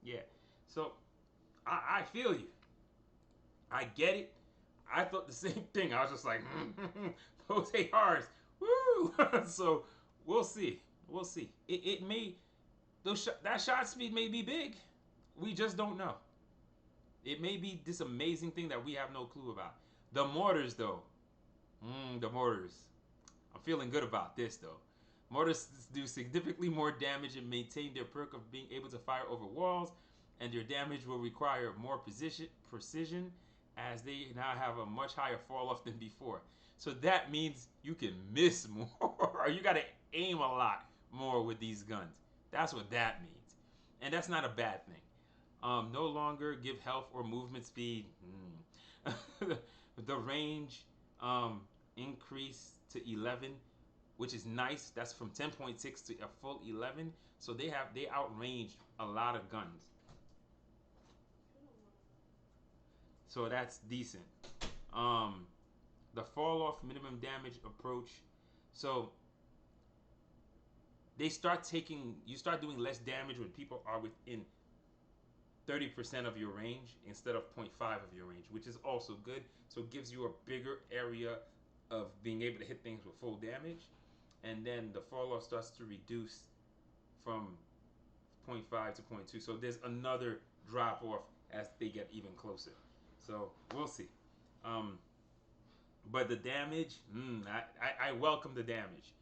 Yeah. So I feel you. I get it. I thought the same thing. I was just like, those ARs, woo. So we'll see. We'll see. It may that shot speed may be big. We just don't know. It may be this amazing thing that we have no clue about. The mortars, though. The mortars. I'm feeling good about this, though. Mortars do significantly more damage and maintain their perk of being able to fire over walls, and their damage will require more precision as they now have a much higher fall off than before. So that means you can miss more. You got to aim a lot more with these guns. That's what that means. And that's not a bad thing. No longer give health or movement speed. The range increase to 11, which is nice. That's from 10.6 to a full 11. So they outranged a lot of guns. So that's decent. Um, the fall off minimum damage approach. So you start doing less damage when people are within 30% of your range instead of 0.5 of your range, which is also good. So it gives you a bigger area of being able to hit things with full damage. And then the fall off starts to reduce from 0.5 to 0.2. So there's another drop off as they get even closer. So we'll see. Um, but the damage, I welcome the damage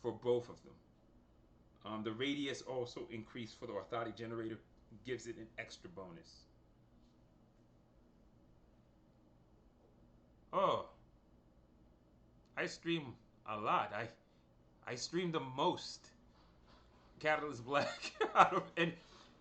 for both of them. The radius also increased for the orthotic generator, gives it an extra bonus. Oh, I stream a lot. I stream the most Catalyst Black and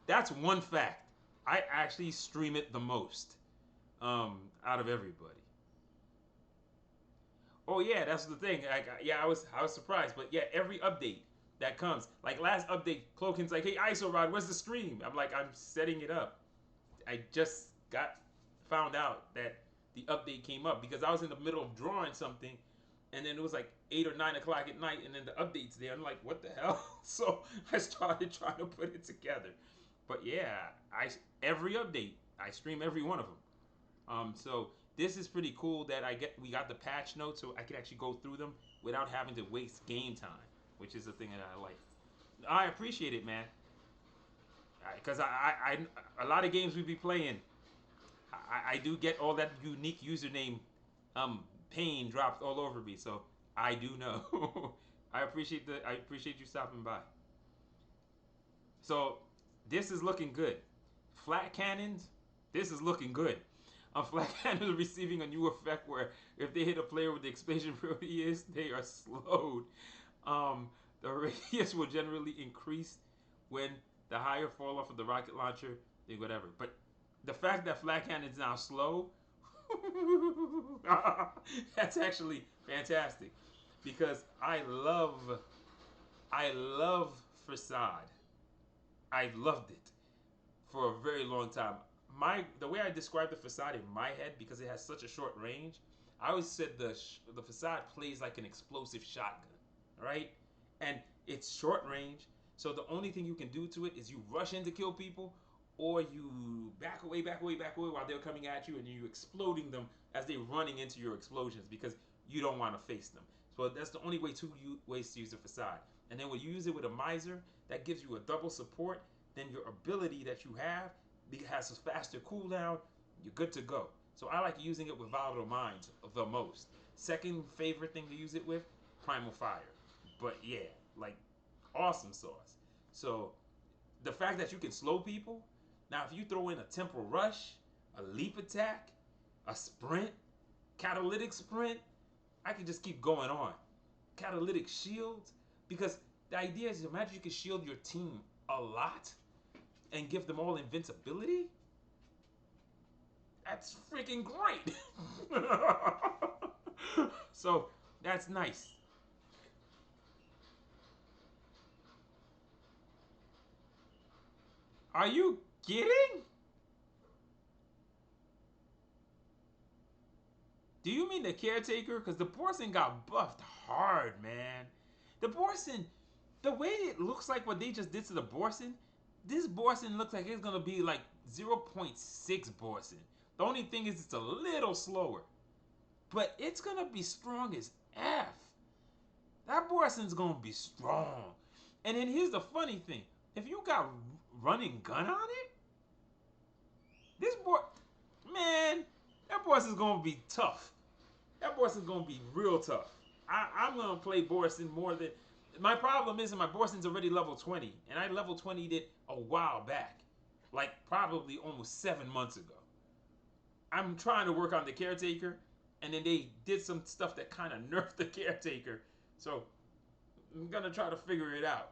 that's one fact. I actually stream it the most out of everybody. Oh yeah, that's the thing. Yeah, I was surprised, but yeah, every update that comes, like last update, Cloakin's like, "Hey, ISO Rod, where's the stream?" I'm like, "I'm setting it up." I just got found out that the update came up because I was in the middle of drawing something, and then it was like 8 or 9 o'clock at night, and then the update's there. I'm like, "What the hell?" So I started trying to put it together. But yeah, I every update I stream every one of them. So this is pretty cool that we got the patch notes so I can actually go through them without having to waste game time, which is the thing that I like. I appreciate it, man, because a lot of games we be playing, I do get all that unique username pain dropped all over me, so I do know. I appreciate you stopping by. So this is looking good. Flat cannons, this is looking good. Flat cannons are receiving a new effect where if they hit a player with the explosion radius, they are slowed. The radius will generally increase when the higher fall off of the rocket launcher, whatever. But the fact that flat cannons now slow, that's actually fantastic because I love facade. I loved it for a very long time. The way I describe the facade in my head, because it has such a short range, I always said the facade plays like an explosive shotgun, right? And it's short range, so the only thing you can do to it is you rush in to kill people, or you back away, back away, back away while they're coming at you, and you exploding them as they're running into your explosions because you don't want to face them. So that's the only ways to use a facade. And then when you use it with a miser, that gives you a double support. Then your ability that you have has a faster cooldown. You're good to go. So I like using it with Volatile Minds the most. Second favorite thing to use it with, Primal Fire. But yeah, like awesome sauce. So the fact that you can slow people. Now, if you throw in a temporal rush, a leap attack, a sprint, catalytic sprint, I can just keep going on. Catalytic shields, because the idea is imagine you can shield your team a lot and give them all invincibility. That's freaking great. So that's nice. Are you kidding? Do you mean the caretaker? Because the Borson got buffed hard, man. The Borson, the way it looks like what they just did to the Borson, This Borson looks like it's gonna be like 0.6 Borson. The only thing is it's a little slower, but it's gonna be strong as F. That Borson's gonna be strong. And then here's the funny thing: if you got running gun on it, this boy, man, that Borson's gonna be tough. That Borson's gonna be real tough. I'm gonna play Borson more than. My problem is that my Borson's already level 20, and I level 20'd it a while back, like probably almost 7 months ago. I'm trying to work on the Caretaker, and then they did some stuff that kind of nerfed the Caretaker, so I'm gonna try to figure it out.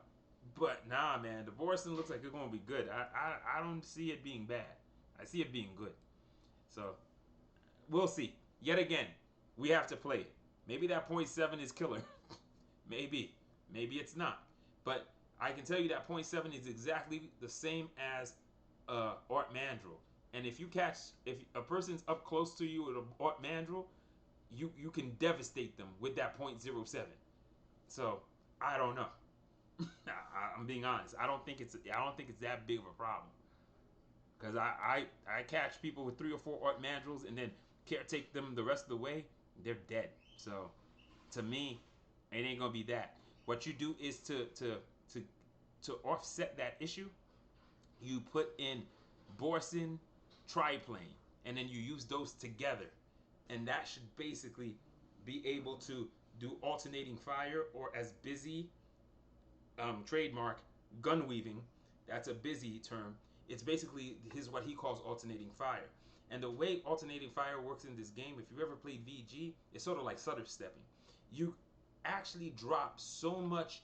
But nah, man, the Borson looks like it's gonna be good. I don't see it being bad. I see it being good. So we'll see. Yet again, we have to play it. Maybe that .7 is killer. Maybe. Maybe it's not. But I can tell you that .7 is exactly the same as Art Mandrill. And if a person's up close to you with an Art Mandrill, you can devastate them with that .07. So I don't know. I'm being honest. I don't think it's that big of a problem. Because I catch people with 3 or 4 Art Mandrills and then caretake them the rest of the way, they're dead. So to me, it ain't gonna be that. What you do is to offset that issue, you put in Borson, Triplane, and then you use those together, and that should basically be able to do alternating fire, or as Busy trademark, gun weaving. That's a Busy term. It's basically what he calls alternating fire. And the way alternating fire works in this game, if you ever played VG, it's sort of like stutter stepping. You actually drop so much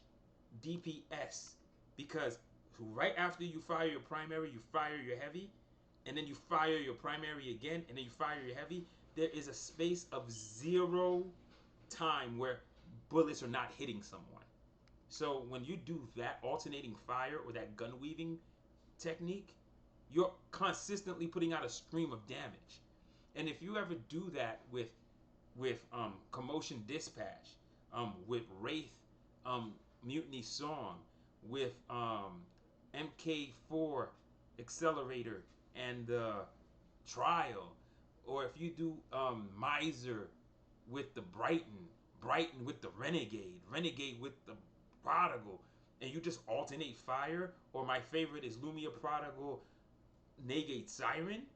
DPS because right after you fire your primary, you fire your heavy, and then you fire your primary again, and then you fire your heavy. There is a space of 0 time where bullets are not hitting someone. So when you do that alternating fire or that gun weaving technique, you're consistently putting out a stream of damage. And if you ever do that with Commotion Dispatch, with Wraith, Mutiny Song, with MK4 Accelerator and Trial, or if you do Miser with the Brighton with the Renegade with the Prodigal, and you just alternate fire, or my favorite is Lumia Prodigal, Negate Siren,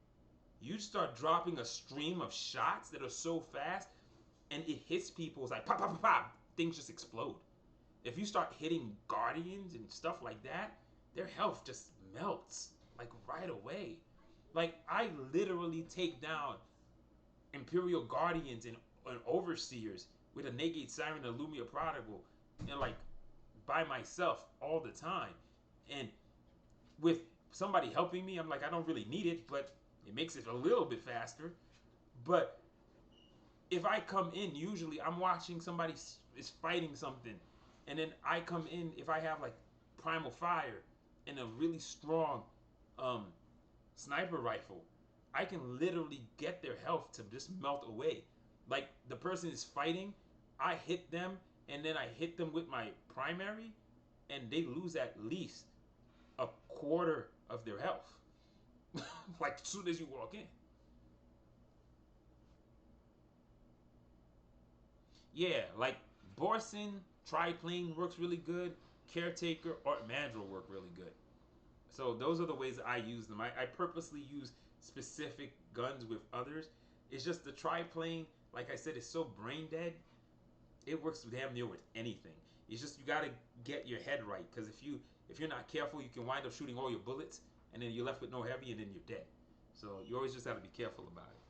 you start dropping a stream of shots that are so fast, and it hits people. It's like pop, pop, pop, pop. Things just explode. If you start hitting Guardians and stuff like that, their health just melts like right away. Like I literally take down Imperial Guardians and Overseers with a Negate Siren and Lumia Prodigal, and like by myself all the time. And with somebody helping me, I'm like, I don't really need it, but it makes it a little bit faster. But if I come in, usually I'm watching somebody is fighting something, and then I come in, if I have like Primal Fire and a really strong sniper rifle, I can literally get their health to just melt away. Like the person is fighting, I hit them, and then I hit them with my primary, and they lose at least a quarter of their health. Like as soon as you walk in. Yeah, like Borson, Triplane works really good. Caretaker, or Mandrill work really good. So those are the ways I use them. I purposely use specific guns with others. It's just the Triplane, like I said, is so brain dead. It works damn near with anything. It's just you gotta get your head right, because if you're not careful, you can wind up shooting all your bullets, and then you're left with no heavy, and then you're dead. So you always just have to be careful about it.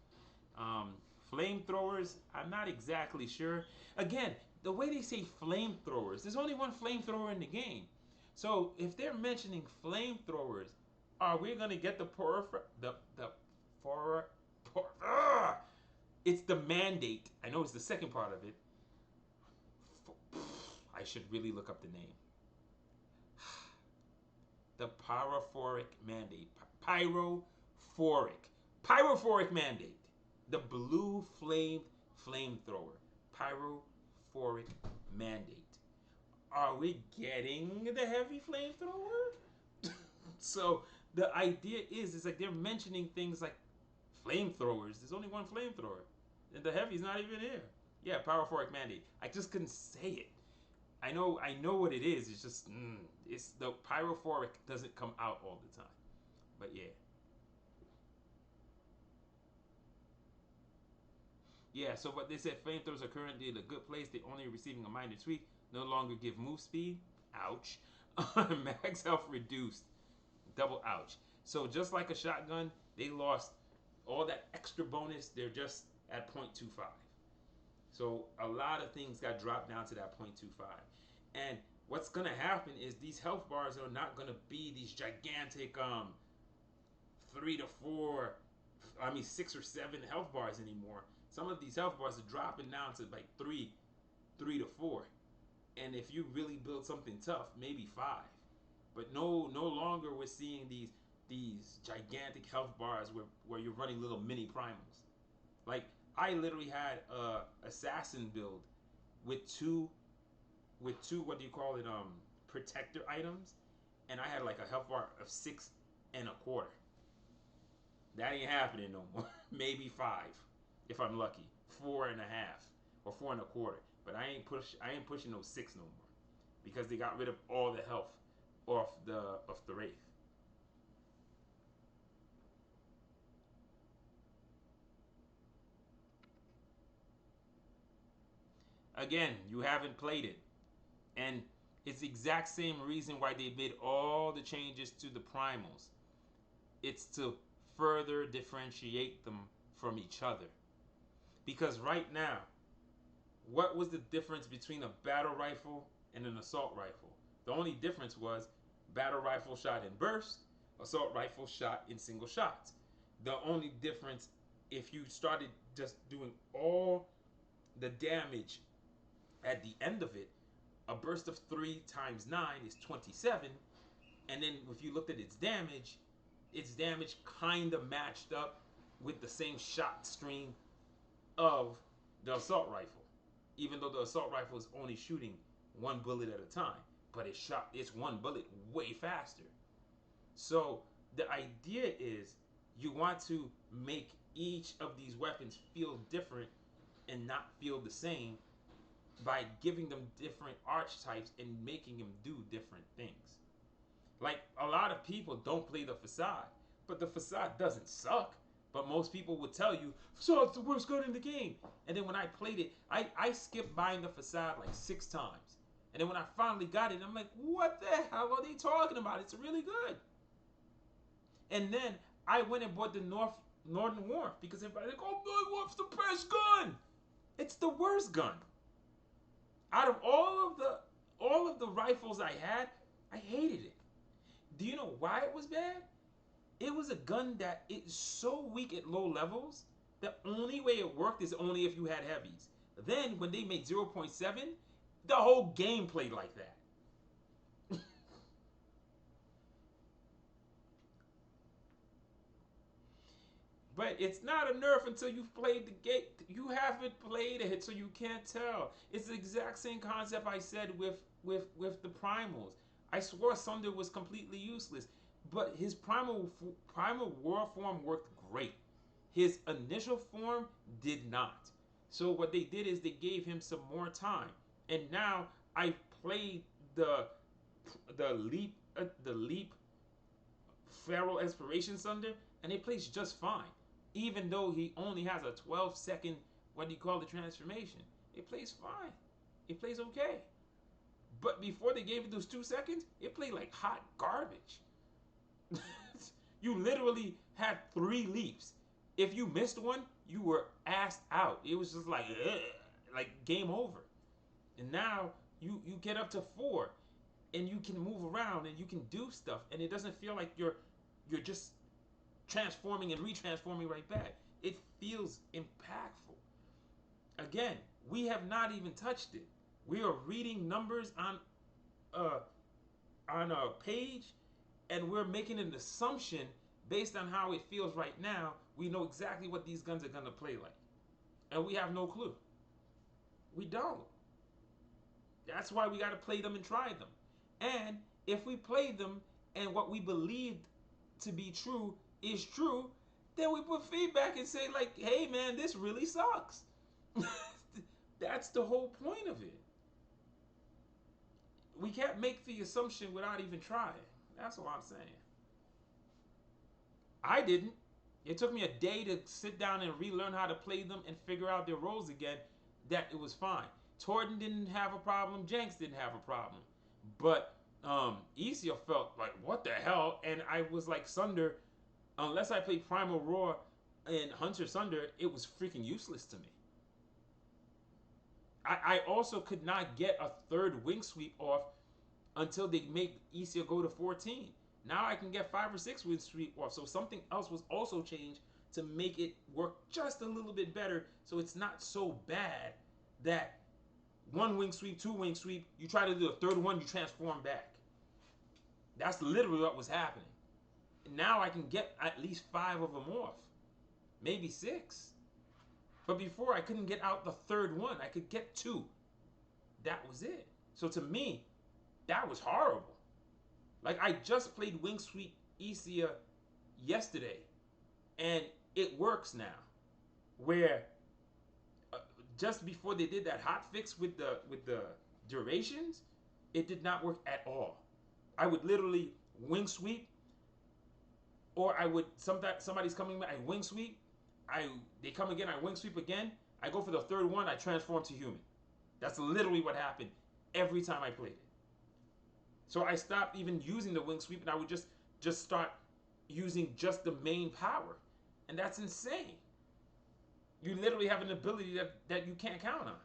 Flamethrowers, I'm not exactly sure. Again, the way they say flamethrowers, there's only one flamethrower in the game. So if they're mentioning flamethrowers, are we gonna get the it's the mandate. I know it's the second part of it. I should really look up the name. The pyrophoric mandate. Pyrophoric mandate. The blue flamethrower. Pyrophoric mandate. Are we getting the heavy flamethrower? So the idea is like they're mentioning things like flamethrowers. There's only one flamethrower, and the heavy's not even here. Yeah, power fork mandate. I just couldn't say it. I know what it is. It's just, it's the pyrophoric doesn't come out all the time. But yeah, yeah. So what they said, flamethrowers are currently in a good place. They're only receiving a minor tweak. No longer give move speed. Ouch. Max health reduced. Double ouch. So just like a shotgun, they lost all that extra bonus. They're just at 0.25. So a lot of things got dropped down to that 0.25. And what's gonna happen is these health bars are not gonna be these gigantic 3 to 4, I mean 6 or 7 health bars anymore. Some of these health bars are dropping down to like 3 to 4. And if you really build something tough, maybe 5. But no longer we're seeing these gigantic health bars where you're running little mini primals. Like I literally had a assassin build with two what do you call it protector items, and I had like a health bar of 6 1/4. That ain't happening no more. Maybe 5 if I'm lucky, 4 1/2 or 4 1/4. But I ain't pushing those 6 no more because they got rid of all the health off the wraith. Again, you haven't played it, and it's the exact same reason why they made all the changes to the primals. It's to further differentiate them from each other. Because right now, what was the difference between a battle rifle and an assault rifle? The only difference was battle rifle shot in burst, assault rifle shot in single shots. The only difference, if you started just doing all the damage at the end of it, a burst of 3 times 9 is 27. And then if you looked at its damage kind of matched up with the same shot stream of the assault rifle. Even though the assault rifle is only shooting one bullet at a time, but it's one bullet way faster. So the idea is you want to make each of these weapons feel different and not feel the same by giving them different archetypes and making them do different things. Like a lot of people don't play the facade, but the facade doesn't suck. But most people would tell you facade's the worst gun in the game. And then when I played it, I skipped buying the facade like 6 times. And then when I finally got it, I'm like, what the hell are they talking about? It's really good. And then I went and bought the Northern Warmth because everybody like, oh, Northern Warmth's the best gun. It's the worst gun. Out of all of the rifles I had, I hated it. Do you know why it was bad? It was a gun that is so weak at low levels. The only way it worked is only if you had heavies. Then when they made 0.7, the whole game played like that. But it's not a nerf until you've played the game. You haven't played it, so you can't tell. It's the exact same concept I said with the primals. I swore Sunder was completely useless, but his primal war form worked great. His initial form did not. So what they did is they gave him some more time, and now I played the leap Feral Inspiration Sunder, and it plays just fine. Even though he only has a 12-second, what do you call the transformation? It plays fine. It plays okay. But before they gave it those 2 seconds, it played like hot garbage. You literally had 3 leaps. If you missed one, you were assed out. It was just like game over. And now you get up to 4, and you can move around and you can do stuff, and it doesn't feel like you're just transforming and retransforming right back. It feels impactful. Again, we have not even touched it. We are reading numbers uh, on a page, and we're making an assumption based on how it feels right now. We know exactly what these guns are gonna play like, and we have no clue. We don't. That's why we got to play them and try them. And if we play them and what we believed to be true is true, then we put feedback and say like, hey man, this really sucks. That's the whole point of it. We can't make the assumption without even trying. That's what I'm saying. I didn't. It took me a day to sit down and relearn how to play them and figure out their roles again. That it was fine. Torton didn't have a problem. Jenks didn't have a problem. But Isia felt like, what the hell? And I was like, Sunder, unless I played Primal Roar and Hunter Sunder, it was freaking useless to me. I also could not get a third wing sweep off until they make Isia go to 14. Now I can get 5 or 6 wing sweep off. So something else was also changed to make it work just a little bit better, so it's not so bad that 1 wing sweep, 2 wing sweep, you try to do a third one, you transform back. That's literally what was happening. Now I can get at least 5 of them off, maybe 6. But before I couldn't get out the third one. I could get 2. That was it. So to me, that was horrible. Like, I just played Wing Sweep Isia yesterday, and it works now. Where just before they did that hot fix with the durations, it did not work at all. I would literally wing sweep, or I would somebody's coming back, I wing sweep, they come again, I wing sweep again, I go for the third one, I transform to human. That's literally what happened every time I played it. So I stopped even using the wing sweep, and I would just start using just the main power. And that's insane. You literally have an ability that you can't count on.